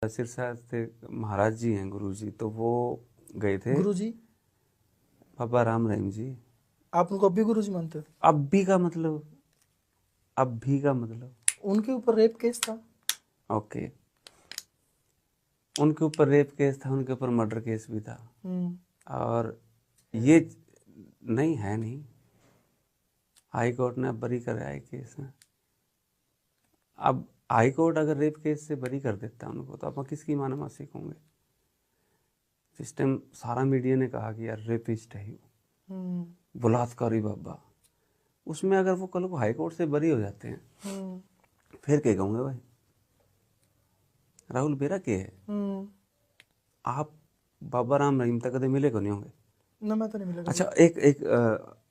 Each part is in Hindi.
सिरसा से महाराज जी हैं, गुरु जी, तो वो गए थे। गुरु जी? बाबा राम रहीम जी। आप उनको अब भी गुरु जी मानते हो? अब भी का मतलब, अब भी का मतलब, उनके ऊपर रेप केस था। ओके, उनके ऊपर रेप केस था, उनके ऊपर मर्डर केस भी था। और ये नहीं है, नहीं, हाई कोर्ट ने बरी कराया है केस में। अब हाई कोर्ट अगर रेप केस से बरी कर देता उनको, तो आप किसकी मानना सीखोगे? जिस टाइम सारा मीडिया ने कहा कि यार रेपिस्ट है वो, बलात्कारी बाबा, उसमें अगर वो कल को हाई कोर्ट से बरी हो जाते हैं, फिर क्या कहूँगे भाई? राहुल बेरा के है, आप बाबा राम रहीम तक कदे मिले को नहीं होंगे ना, मैं तो नहीं मिला। अच्छा, एक एक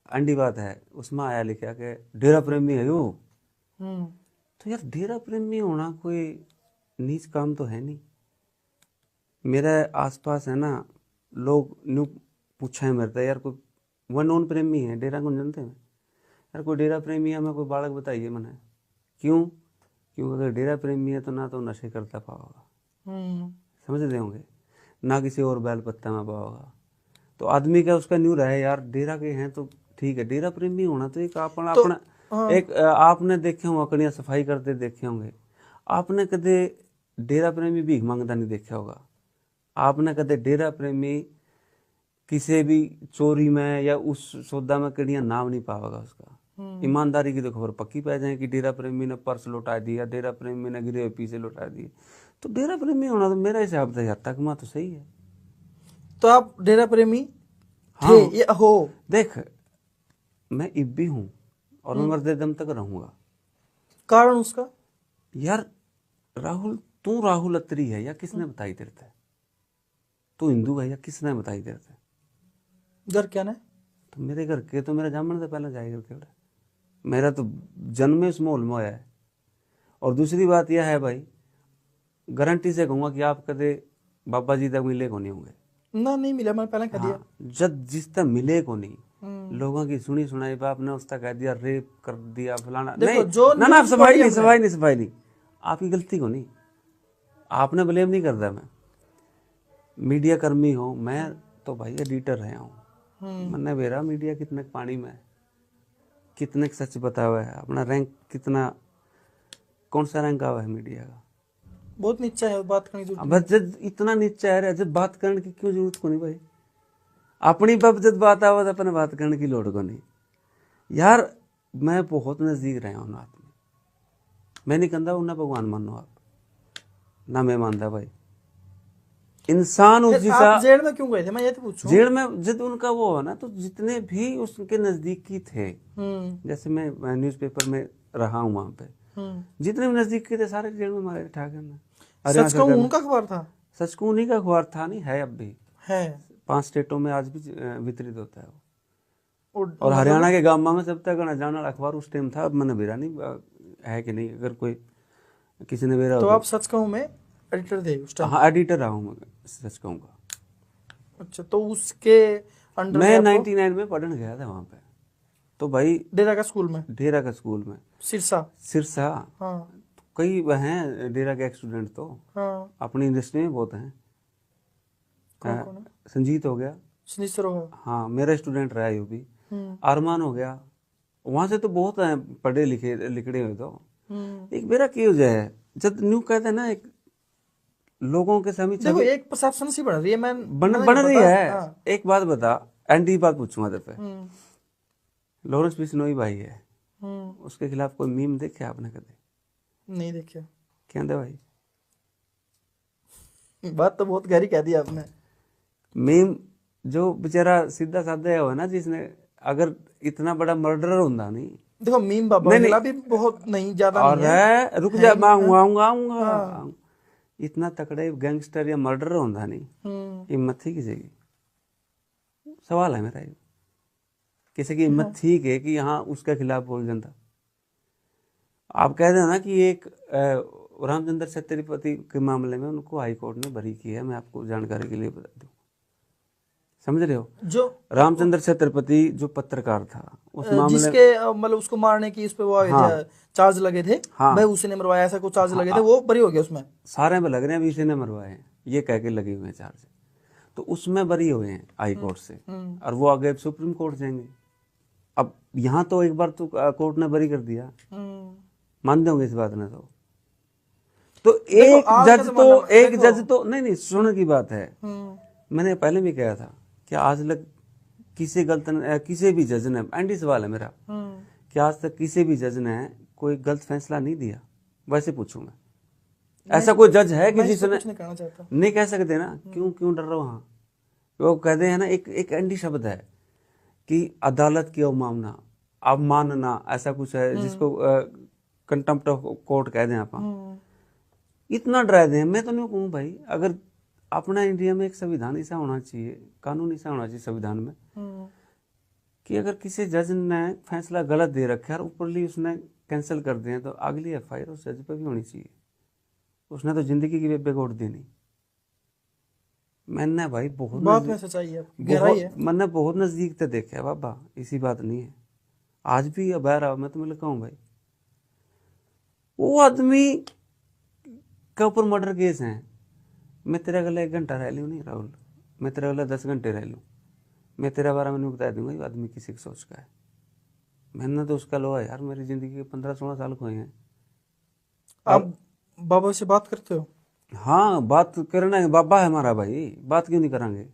अंडी बात है, उसमें आया लिखा के डेरा प्रेमी है यो। तो यार डेरा प्रेमी होना कोई नीच काम तो है नहीं। मेरे आसपास है ना, लोग न्यू पूछा है मेरे से, यार कोई वन नॉन प्रेमी है डेरा को जानते हैं? यार कोई डेरा प्रेमी है, मैं कोई बालक बताइए मैंने। क्यों? क्योंकि अगर डेरा प्रेमी है तो ना तो नशे करता पाओगा, समझ रहे होंगे, ना किसी और बैल पत्ता में पाओगा। तो आदमी का उसका न्यू रहे यार डेरा के हैं तो ठीक है। डेरा प्रेमी होना तो एक अपना अपना एक आपने देखे होंगे कड़ियाँ सफाई करते देखे होंगे, आपने कदे डेरा प्रेमी भीख मांगता नहीं देखा होगा, आपने कदे डेरा प्रेमी किसी भी चोरी में या उस सौदा में कड़ियाँ नाम नहीं पाएगा उसका। ईमानदारी की तो खबर पक्की पै जाए कि डेरा प्रेमी ने पर्स लौटा दिया, डेरा प्रेमी ने गिरे हुए पीछे लौटा दिए। तो डेरा प्रेमी होना तो मेरा हिसाब से यार तक माँ तो सही है। तो आप डेरा प्रेमी थे? हाँ, ये हो। देख मैं इब भी हूँ और मैं मरते दम तक रहूंगा। कारण उसका? यार राहुल, तू राहुल अत्री है या किसने बताई तेरे थे? तू हिंदू है या किसने बताई तेरे थे? घर क्या ना? तो मेरे घर के तो मेरा जामन से पहले जाए करके, मेरा तो जन्म इस माहौल में होया है। और दूसरी बात यह है भाई, गारंटी से कहूँगा कि आप कदे बाबा जी तक मिले को नहीं होंगे ना, नहीं मिला, मैंने पहले कह दिया। जब जिस तक मिले को नहीं, लोगों की सुनी सुनाई बाप ने उस तक कह दिया रेप कर दिया फलाना, नहीं ना ना, सफाई नहीं, सफाई नहीं, सफाई नहीं, आपकी गलती को नहीं, आपने ब्लेम नहीं करता। मैं मीडिया कर्मी हूँ, मैं तो भाई एडिटर रहा हूँ, मैंने मेरा मीडिया कितने पानी में, कितने सच बता हुआ है, अपना रैंक कितना, कौन सा रैंक आवा है मीडिया का? बहुत नीचा है, बात करने की जरूरत बस जब इतना नीचा है, जब बात करने की क्यों जरूरत को नहीं भाई? अपनी बाप जब बात आवा तो अपने बात करने की लोड़ को नहीं यार। मैं बहुत नजदीक रहा हूँ नाथ में, मैं नहीं कहता उन्हें भगवान मानो आप, ना मैं मानता भाई इंसान उस जैसा। आप जेल में क्यों गए थे, मैं ये तो पूछूं? जेल में जब उनका वो हो ना, तो जितने भी उसके नजदीकी थे, जैसे मैं न्यूज़पेपर में रहा हूँ वहां पे, जितने भी नजदीकी थे सारे जेल में मारे ठाके में। सच कहूं उनका अखबार था? सच कहूं उन्हीं का अखबार था, नहीं है अब भी है, 5 स्टेटों में आज भी वितरित होता है वो। और मतलब हरियाणा के गांव में सब तक जाना अखबार उस टाइम था, अब मैंने बेरा नहीं है कि नहीं, अगर कोई किसी ने बेरा तो आप सच कहूं में एडिटर थे उस टाइम? हाँ, एडिटर रहा हूँ मैं, सच कहूँगा। अच्छा, तो उसके अंडर मैं 99 में पढ़ने गया था वहाँ पे, तो भाई डेरा का स्कूल में? डेरा का स्कूल में, सिरसा? सिरसा। हाँ, कई हैं डेरा के स्टूडेंट तो, हाँ। अपनी इंडस्ट्री में बहुत हैं। कौन कौन है? संजीत हो गया, संजीत सर हो गया, हाँ मेरा स्टूडेंट रहा है यूपी। अरमान हो गया, वहां से तो बहुत हैं पढ़े लिखे लिखड़े हुए। तो एक मेरा क्यों जाए जब न्यू कहते हैं ना, एक लोगों के सामने देखो एक परसेप्शन सी बन रही है, मैं बन रही है। एक बात बता, एंटी बात पूछूंगा तेरे पे, लॉरेंस बिश्नोई भाई है, उसके खिलाफ कोई मीम देखे आपने कदे? नहीं देखा। क्या दे भाई? बात तो बहुत गहरी कह दी आपने। मीम जो बेचारा सीधा साधा हो ना, जिसने अगर इतना बड़ा मर्डरर होता नहीं, देखो मीम बाबा नहीं, भी बहुत नहीं ज्यादा और नहीं है, रुक जा मैं आऊंगा इतना तकड़े गैंगस्टर या मर्डरर होता नहीं, हिम्मत थी किसी की? सवाल है मेरा, किसी की हिम्मत थी कि हाँ उसके खिलाफ बोल जाता? आप कह रहे ना कि एक रामचंद्र छत्रपति के मामले में उनको हाई कोर्ट ने बरी की है, मैं आपको जानकारी के लिए बता दूं, समझ रहे हो? जो रामचंद्र छत्रपति जो पत्रकार था उस मामले, जिसके मतलब उसको मारने की इस पे वो आए थे, चार्ज लगे थे, हाँ। भाई उसी ने मरवाया, ऐसा कुछ चार्ज लगे थे, वो बरी हो गया उसमें। सारे में लग रहे हैं अभी इसी ने मरवाए हैं ये कह के लगे हुए हैं चार्ज, तो उसमें बरी हुए हैं हाई कोर्ट से, और वो आगे सुप्रीम कोर्ट जाएंगे। अब यहाँ तो एक बार तो कोर्ट ने बरी कर दिया, मान दोगे इस बात ने? तो एक जज तो नहीं सुनने की बात है। मैंने पहले भी कहा था कि आज तक किसी भी जज ने, एंडी सवाल है मेरा, कि आज तक किसी भी जज ने कोई गलत फैसला नहीं दिया? वैसे पूछूंगा, ऐसा कोई जज है कि जिसने नहीं कह सकते ना? क्यों डर रहे हो? हाँ, वो कहते हैं ना, एक एंडी शब्द है कि अदालत की अवमानना, ऐसा कुछ है जिसको कंटेम्प्ट ऑफ कोर्ट कह दें आप। इतना डरा दें, मैं तो नहीं कहूँ भाई, अगर अपना इंडिया में एक संविधान ऐसा होना चाहिए, कानून ऐसा होना चाहिए संविधान में, कि अगर किसी जज ने फैसला गलत दे रखा है और ऊपरली उसने कैंसिल कर दिए तो अगली एफआईआर उस जज पे भी होनी चाहिए। उसने तो जिंदगी की बेगोट देनी। मैंने भाई मैंने बहुत नजदीक से देखा है बाबा, इसी बात नहीं है। आज भी अब मैं तुम्हें कहूँ भाई, वो आदमी के ऊपर मर्डर केस है, मैं तेरे गले 1 घंटा रह लूँ नहीं राहुल, मैं तेरे गले 10 घंटे रह लूँ, मैं तेरे बारे में नहीं बता दूंगा ये आदमी किसी की सोच का है। मैंने तो उसका लो है यार, मेरी जिंदगी के 15-16 साल खोए हैं। आप बाबा से बात करते हो? हाँ, बात करना है, बाबा है हमारा भाई, बात क्यों नहीं करेंगे?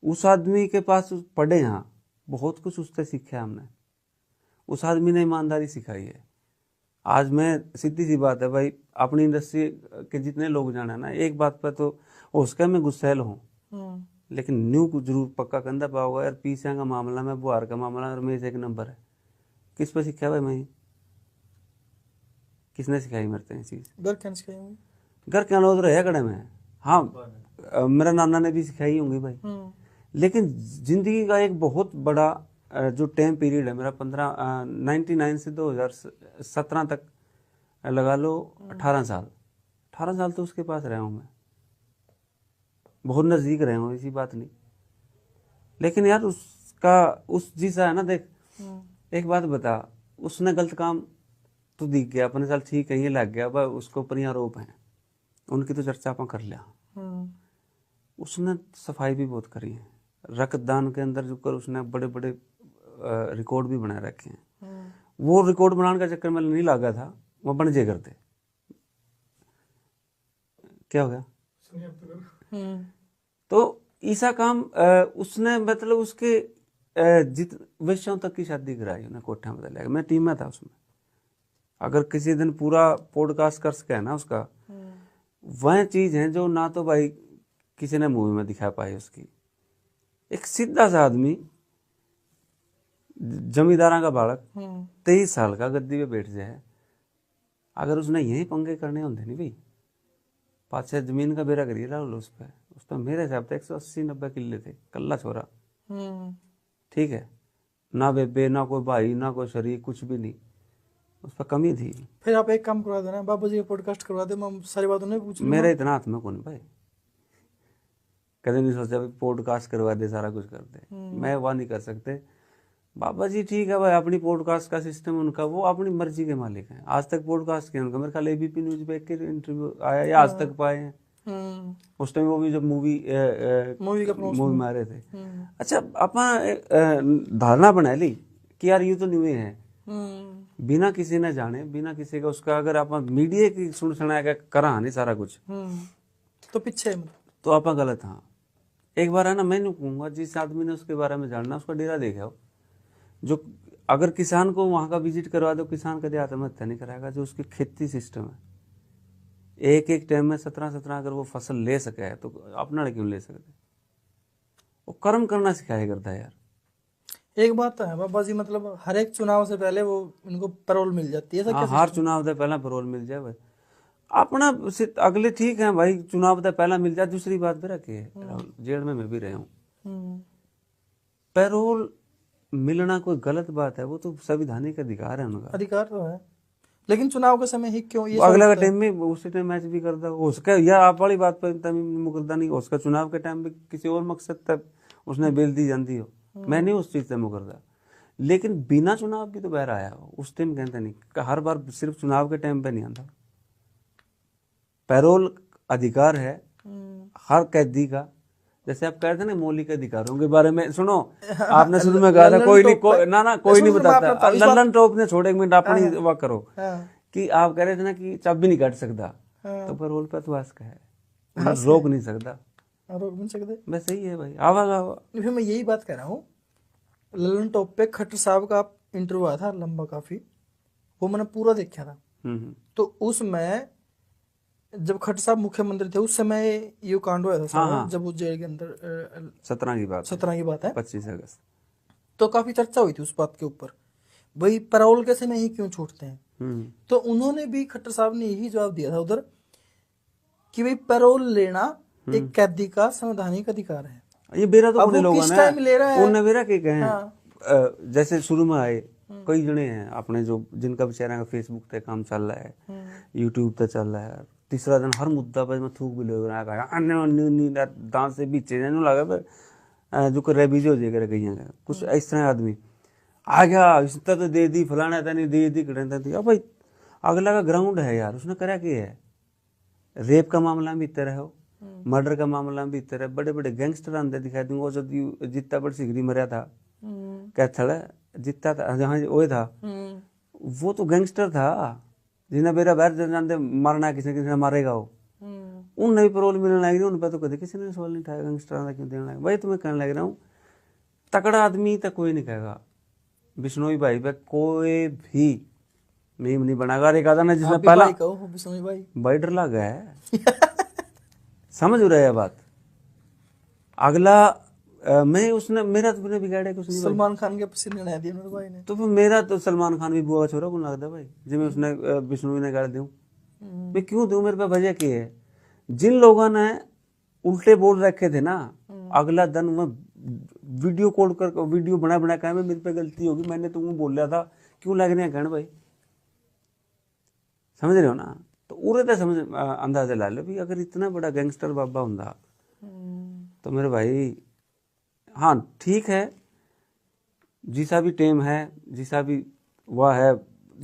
उस आदमी के पास पढ़े, यहाँ बहुत कुछ उससे सीखा हमने। उस आदमी ने ईमानदारी सिखाई है। आज मैं, सीधी सी बात है भाई, अपनी इंडस्ट्री के जितने लोग जाना है ना, एक बात पर तो उसका मैं गुस्सैल हूँ, लेकिन न्यू को जरूर पक्का कंधा पाओगा यार। पीछे का मामला में, बुहार का मामला रमेश 1 नंबर है। किस पे सीखा भाई? मैं, किसने सिखाई मेरे चीज? घर के अनोद रहे कड़े में। हाँ, मेरा नाना ने भी सिखाई होंगी भाई। लेकिन जिंदगी का एक बहुत बड़ा जो टाइम पीरियड है मेरा, 99 से 2017 तक लगा लो, 18 साल तो उसके पास रहा हूँ मैं, बहुत नजदीक रहे हूँ, ऐसी बात नहीं। लेकिन यार उस जैसा है ना, देख एक बात बता, उसने गलत काम तो दिख गया अपने, साल ठीक है ये लग गया भाई, उसके ऊपर ही आरोप है, उनकी तो चर्चा अपन कर लिया। उसने सफाई भी बहुत करी है, रक्तदान के अंदर जो कर उसने बड़े बड़े रिकॉर्ड भी बना रखे हैं। वो रिकॉर्ड बनाने का चक्कर में नहीं लगा था, वो बन जे करते। क्या हो गया? तो ऐसा काम उसने, मतलब उसके वैश्यों तक की शादी कराई उन्हें, कोठा में डाला। मैं टीम में था उसमें। अगर किसी दिन पूरा पॉडकास्ट कर सके ना उसका, वह चीज है जो ना तो भाई किसी ने मूवी में दिखा पाई उसकी। एक सीधा सा आदमी, जमींदारा का बालक, 23 साल का, गद्दी पे बैठ जाए, अगर उसने यही पंगे करने होंगे नहीं भाई, 5-6 जमीन का बेरा करिए राहुल उस पर मेरे हिसाब से 180-90 किले थे, कल्ला छोरा, ठीक है ना, बेबे ना कोई भाई ना कोई शरीक, कुछ भी नहीं, उस पर कमी थी। फिर आप एक काम करवा देना, बाबू जी का पॉडकास्ट करवा दे, मैं सारी बात उन्हें पूछ लूंगा। मेरे इतना हाथ में कौन भाई, कभी नहीं सोचा भाई पॉडकास्ट करवा दे, सारा कुछ कर दे, मैं वह नहीं कर सकते। बाबा जी ठीक है भाई, अपनी पॉडकास्ट का सिस्टम उनका, वो अपनी मर्जी के मालिक हैं। आज तक पॉडकास्ट किया उनका, मेरे ख्याल एबीपी न्यूज पे एक इंटरव्यू आया या आज तक पाए हैं। उस टाइम वो भी जब मूवी में आ रहे थे। अच्छा, अपन धारणा बना ली कि यार ये तो न्यू है, बिना किसी ने जाने, बिना किसी का उसका, अगर आप मीडिया की सुना करा नहीं सारा कुछ, तो पीछे तो आप गलत। हाँ, एक बार है ना, मैं नहीं कहूँगा, जिस आदमी ने उसके बारे में जानना, उसका डेरा देखा हो, जो अगर किसान को वहां का विजिट करवा दो, किसान कभी आत्महत्या नहीं कराएगा। जो उसकी खेती सिस्टम है, एक टाइम में 17 अगर वो फसल ले सके है, तो अपना क्यों ले सकते? वो कर्म करना सिखाया करता है यार। एक बात तो है बाबा जी, मतलब हर एक चुनाव से पहले वो इनको पैरोल मिल जाती है। हाँ, हर चुनाव से पहले पैरोल मिल जाए भाई, अपना अगले ठीक है भाई, चुनाव से पहला मिल जाए। दूसरी बात भी रखी है, जेल में मैं भी रहा हूँ, पैरोल मिलना कोई गलत बात है? वो तो संवैधानिक अधिकार है उनका, अधिकार तो है, लेकिन चुनाव के समय ही क्यों ये अगले टाइम में उसी टाइम मैच भी करता हो सके, या आप वाली बात पर मुकरदा नहीं हो सका, चुनाव के टाइम पे किसी और मकसद तक उसने बिल दी जाती हो, मैं नहीं उस चीज से मुकरदा, लेकिन बिना चुनाव की तो बाहर आया हो उस टाइम कहते नहीं, हर बार सिर्फ चुनाव के टाइम पे नहीं आता। पैरोल अधिकार है हर कैदी का, जैसे आप कह रहे थे ना मौलिक अधिकारों के बारे में, सुनो आपने शुरू में कहा था कोई नहीं कोई नहीं बताता, लल्लन टॉप ने छोड़े, एक मिनट अपनी वह करो कि आप कह रहे थे ना कि चाबी नहीं काट सकता, तो पैरोल पे तो वास का है, रोक नहीं सकता, रोक नहीं सकते, बस सही है भाई, आवागा। फिर मैं यही बात कह रहा हूँ, लल्लन टॉप पे खट्टर साहब का इंटरव्यू आया था लंबा काफी, वो मैंने पूरा देखा था। तो उसमें जब खट्टर साहब मुख्यमंत्री थे उस समय ये कांड हुआ था सारा, जब वो जेल के अंदर 17 की बात है 25 अगस्त, तो काफी चर्चा हुई थी उस बात के ऊपर, भाई पैरोल के समय ही क्यों छूटते हैं। तो उन्होंने भी, खट्टर साहब ने यही जवाब दिया था उधर कि भाई पैरोल लेना एक कैदी का संवैधानिक अधिकार है। ये बेरा तो बड़े लोग किस टाइम ले रहा है, उन्हें बेरा के कहे, जैसे शुरू में आए कई जने हैं अपने जो जिनका बेचारा का फेसबुक पे काम चल रहा है, यूट्यूब पे चल रहा है, तीसरा दिन हर मुद्दा पर मैं थूक भी लोग दांत से बीचे जाने लगा पर जो कर बीजे हो जाएगा कहीं कुछ इस तरह आदमी आ गया, इसका तो दे दी फलाना था नहीं दे दी कटन थी। अब भाई अगला का ग्राउंड है यार, उसने करा क्या है, रेप का मामला भी इतना है, मर्डर का मामला भी इतना है, बड़े बड़े गैंगस्टर आंदे दिखाई दूंगा, जो जितना बड़ सिगरी मरिया था कैथल जितना था जहाँ वो था, वो तो गैंगस्टर था, जिन्हें मेरा बाहर जानते मारना किसी किसी ने मारेगा वो, उन भी पैरोल मिलने लग रही, उन पर तो कभी किसी ने सवाल नहीं उठाया गैंगस्टर का क्यों देने लगे। भाई तुम्हें कहने लग रहा हूँ तकड़ा आदमी तक कोई नहीं कहेगा, बिश्नोई भाई पे कोई भी मीम नहीं बनाएगा। एक आधा ना जिसमें पहला भाई डर लगा है समझ रहे हैं बात, अगला मैं उसने मेरा तो मैंने बिगाड़ा कुछ नहीं, सलमान खान के पसीने नहा दिए मेरे भाई ने, तो फिर मेरा तो सलमान खान भी बुआ छोरा कौन लगता भाई जिसमें उसने बिश्नोई ने गाड़ दूं, मैं क्यों दूं, मेरे पे वजह की है, जिन लोगों ने उल्टे बोल रखे थे ना, अगला दिन मैं वीडियो कॉल कर वीडियो बना बना कर मेरे पे गलती होगी, मैंने तुमको बोल रहा था क्यों लग रहे हैं कहने भाई, समझ रहे हो ना। तो उरे तो समझ अंदाजा ला लो भी अगर इतना बड़ा गैंगस्टर बाबा होंगे तो मेरे भाई, हाँ ठीक है जिसा भी टेम है जिसा भी वह है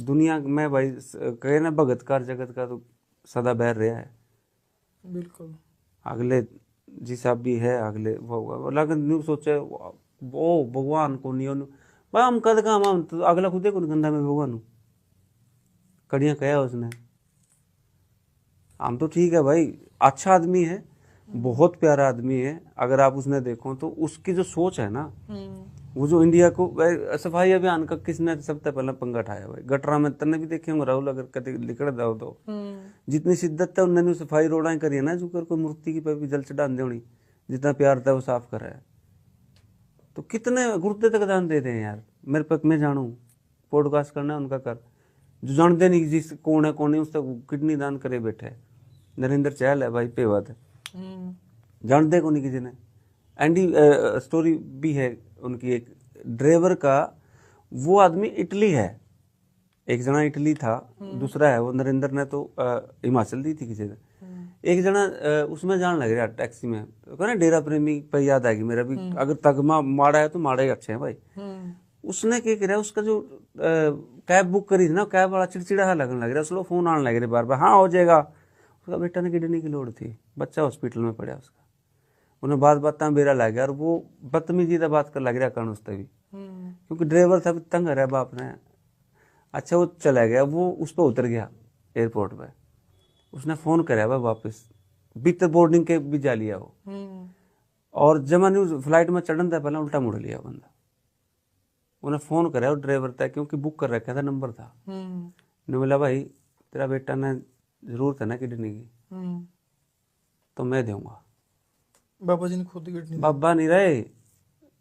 दुनिया में भाई, कहे ना भगत कार जगत का तो सदा बैर रहा है, बिल्कुल अगले जिसा भी है अगले वो लेकिन न्यू सोचे वो भगवान को नहीं भाई हम कद का हम तो अगला खुदे को गंदा में भगवान कड़ियाँ कहा उसने, हम तो ठीक है भाई अच्छा आदमी है, बहुत प्यारा आदमी है, अगर आप उसने देखो तो उसकी जो सोच है ना, वो जो इंडिया को सफाई अभियान का किसने सबसे पहले पंगा उठाया भाई, गटरा में तने भी देखे होंगे राहुल अगर कभी लिखड़ जाओ तो जितनी शिद्दत है उन्होंने सफाई रोडाएं करी है ना, जो कर कोई मूर्ति की पे भी जल चढ़ा दे होनी, जितना प्यार था वो साफ कर रहा है, तो कितने गुर्दे तक दान देते हैं यार, मेरे पक में जानू पॉडकास्ट करना है उनका कर, जो जानते नहीं जिस कौन है कौन नहीं उस तक किडनी दान करे बैठे, नरेंद्र चहल है भाई पे बात है, जानते को नहीं किसी ने। एंडी स्टोरी भी है उनकी, एक ड्राइवर का, वो आदमी इटली है, एक जना इटली था, दूसरा है वो नरेंद्र ने तो हिमाचल दी थी किसी ने, एक जना उसमें जान लग रहा टैक्सी में, तो कहना डेरा प्रेमी पर याद आएगी मेरा भी, अगर तगमा माड़ा है तो माड़ा ही अच्छे हैं भाई, उसने क्या किया उसका जो कैब बुक करी थी ना, कैब वाला चिड़चिड़ा लगने लग रहा, उसको फोन आने लग रहा बार बार, हाँ हो जाएगा, उसका बेटा ने किडनी की लोड़ थी, बच्चा हॉस्पिटल में पड़ा उसका, उन्हें बात बात बेरा लग गया और वो बदतमीजी का बात कर लग रहा कर्ण उससे भी, क्योंकि ड्राइवर था तंग रहा बाप ने, अच्छा वो चला गया, वो उस पर उतर गया एयरपोर्ट पे, उसने फोन कराया भाई वापस, बीते बोर्डिंग के भी जा लिया वो, और जमा न्यूज फ्लाइट में चढ़न था पहले उल्टा मुड़ लिया बंदा, उन्हें फोन कराया ड्राइवर था क्योंकि बुक कर रखा था, नंबर था, ने बोला भाई तेरा बेटा ने जरूरत है ना किडनी की, तो मैं दूंगा, बाबा जी ने खुद किडनी, बाबा नहीं रहे,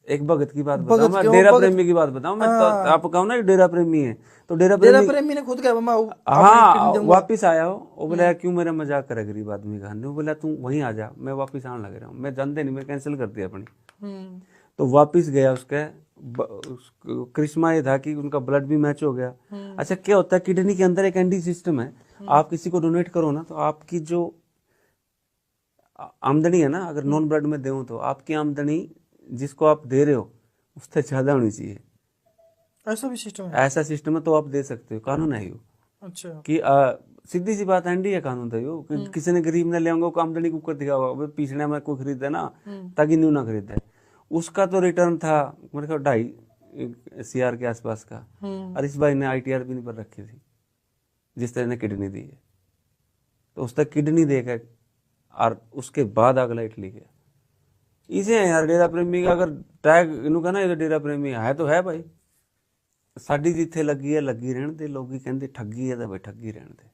एक भगत की बात बताऊं मैं, डेरा प्रेमी की बात बताऊं मैं, तो आप कहूं ना डेरा प्रेमी है, तो डेरा प्रेमी ने खुद कहा हाँ वापिस आया हो, वो बोला क्यों मेरा मजाक करे गरीब आदमी का, वो बोला तू वहीं आ जा, मैं वापिस आने लग रहा हूँ, मैं जानते नहीं, मैं कैंसिल कर दिया अपनी, तो वापिस गया, उसका करिश्मा ये था कि उनका ब्लड भी मैच हो गया। अच्छा क्या होता है किडनी के अंदर एक एंटी सिस्टम है, आप किसी को डोनेट करो ना तो आपकी जो आमदनी है ना, अगर नॉन ब्लड में दो तो आपकी आमदनी जिसको आप दे रहे हो उससे ज्यादा होनी चाहिए। ऐसा भी सिस्टम है? ऐसा सिस्टम है तो आप दे सकते हो, कानून है यो अच्छा। कि सीधी सी बात एंडी है कानून था यो कि किसी ने गरीब ने ले आऊंगा वो आमदनी कुकर दिखाओगा पिछड़े में कोई खरीदे ना ताकि न्यू ना खरीदे। उसका तो रिटर्न था मेरे ख्याल 2.5 CR के आसपास का, और इस भाई ने ITR भी नहीं पर रखी थी जिस तरह ने किडनी दी है। तो उस तक किडनी देकर और उसके बाद अगला इटली गया। इसे है यार डेरा प्रेमी का, अगर टैग इनू कहना ये डेरा प्रेमी है तो है भाई, साडी जिथे लगी है लगी रहने दे। लोग कहते ठगी है तो भाई ठगी रहने दे।